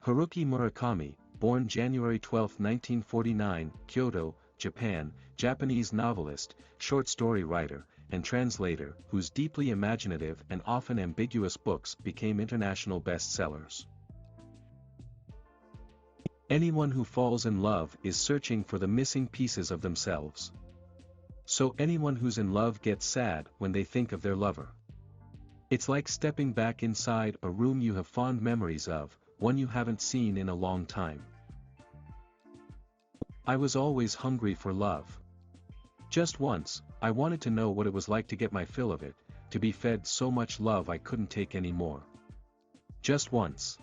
Haruki Murakami, born January 12, 1949, Kyoto, Japan, Japanese novelist, short story writer, and translator whose deeply imaginative and often ambiguous books became international bestsellers. Anyone who falls in love is searching for the missing pieces of themselves. So anyone who's in love gets sad when they think of their lover. It's like stepping back inside a room you have fond memories of, one you haven't seen in a long time. I was always hungry for love. Just once, I wanted to know what it was like to get my fill of it, to be fed so much love I couldn't take any more. Just once.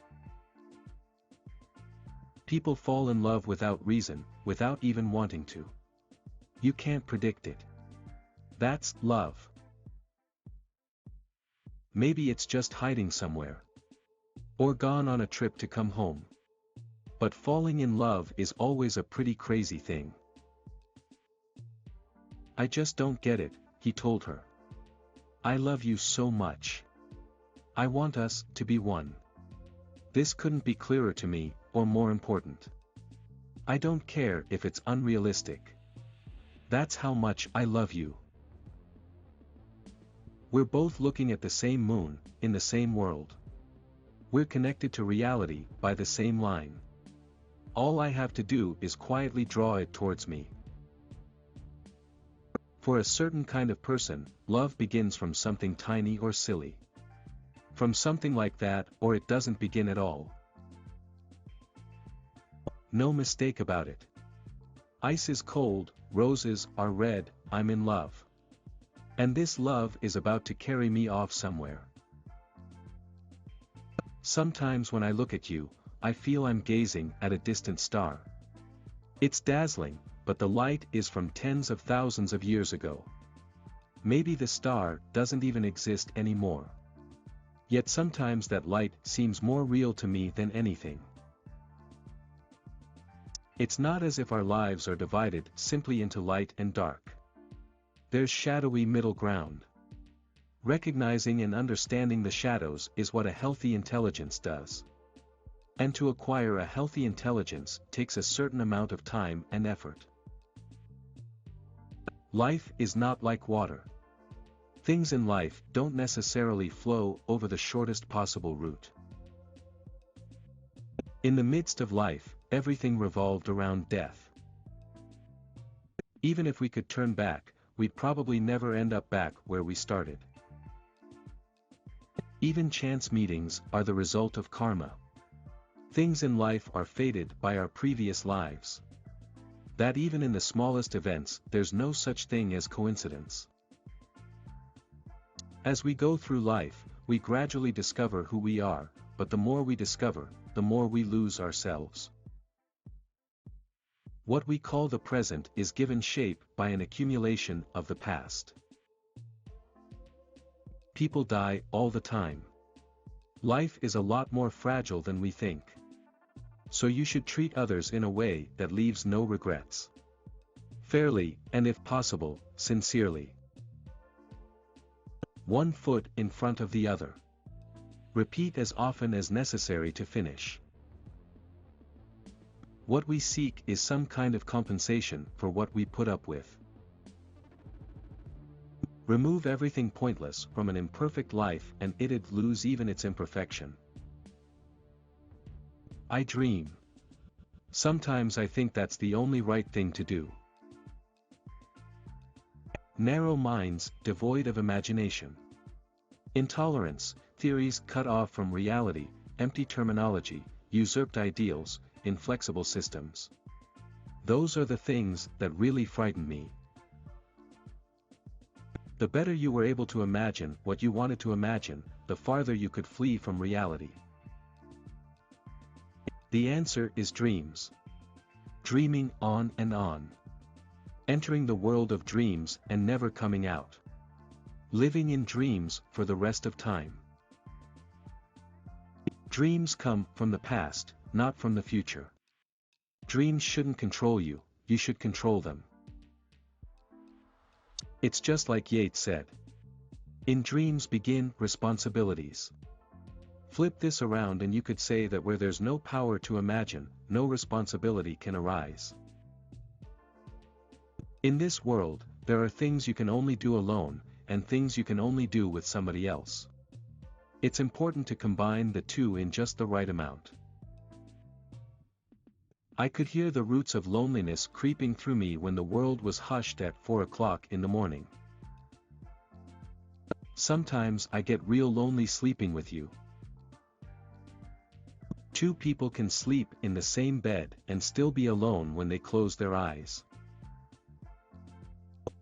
People fall in love without reason, without even wanting to. You can't predict it. That's love. Maybe it's just hiding somewhere. Or gone on a trip to come home. But falling in love is always a pretty crazy thing. I just don't get it, he told her. I love you so much. I want us to be one. This couldn't be clearer to me, or more important. I don't care if it's unrealistic. That's how much I love you. We're both looking at the same moon, in the same world. We're connected to reality by the same line. All I have to do is quietly draw it towards me. For a certain kind of person, love begins from something tiny or silly. From something like that, or it doesn't begin at all. No mistake about it. Ice is cold, roses are red, I'm in love. And this love is about to carry me off somewhere. Sometimes when I look at you, I feel I'm gazing at a distant star. It's dazzling, but the light is from tens of thousands of years ago. Maybe the star doesn't even exist anymore. Yet sometimes that light seems more real to me than anything. It's not as if our lives are divided simply into light and dark. There's shadowy middle ground. Recognizing and understanding the shadows is what a healthy intelligence does. And to acquire a healthy intelligence takes a certain amount of time and effort. Life is not like water. Things in life don't necessarily flow over the shortest possible route. In the midst of life, everything revolved around death. Even if we could turn back, we'd probably never end up back where we started. Even chance meetings are the result of karma. Things in life are fated by our previous lives. That even in the smallest events, there's no such thing as coincidence. As we go through life, we gradually discover who we are, but the more we discover, the more we lose ourselves. What we call the present is given shape by an accumulation of the past. People die all the time. Life is a lot more fragile than we think. So you should treat others in a way that leaves no regrets. Fairly, and if possible, sincerely. One foot in front of the other. Repeat as often as necessary to finish. What we seek is some kind of compensation for what we put up with. Remove everything pointless from an imperfect life and it'd lose even its imperfection. I dream. Sometimes I think that's the only right thing to do. Narrow minds, devoid of imagination. Intolerance, theories cut off from reality, empty terminology, usurped ideals, inflexible systems. Those are the things that really frighten me. The better you were able to imagine what you wanted to imagine, the farther you could flee from reality. The answer is dreams. Dreaming on and on. Entering the world of dreams and never coming out. Living in dreams for the rest of time. Dreams come from the past, not from the future. Dreams shouldn't control you, you should control them. It's just like Yeats said. In dreams begin responsibilities. Flip this around and you could say that where there's no power to imagine, no responsibility can arise. In this world, there are things you can only do alone, and things you can only do with somebody else. It's important to combine the two in just the right amount. I could hear the roots of loneliness creeping through me when the world was hushed at 4 o'clock in the morning. Sometimes I get real lonely sleeping with you. Two people can sleep in the same bed and still be alone when they close their eyes.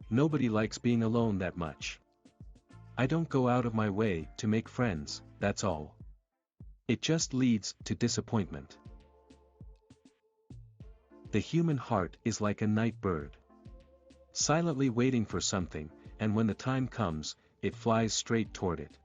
Nobody likes being alone that much. I don't go out of my way to make friends, that's all. It just leads to disappointment. The human heart is like a night bird, silently waiting for something, and when the time comes, it flies straight toward it.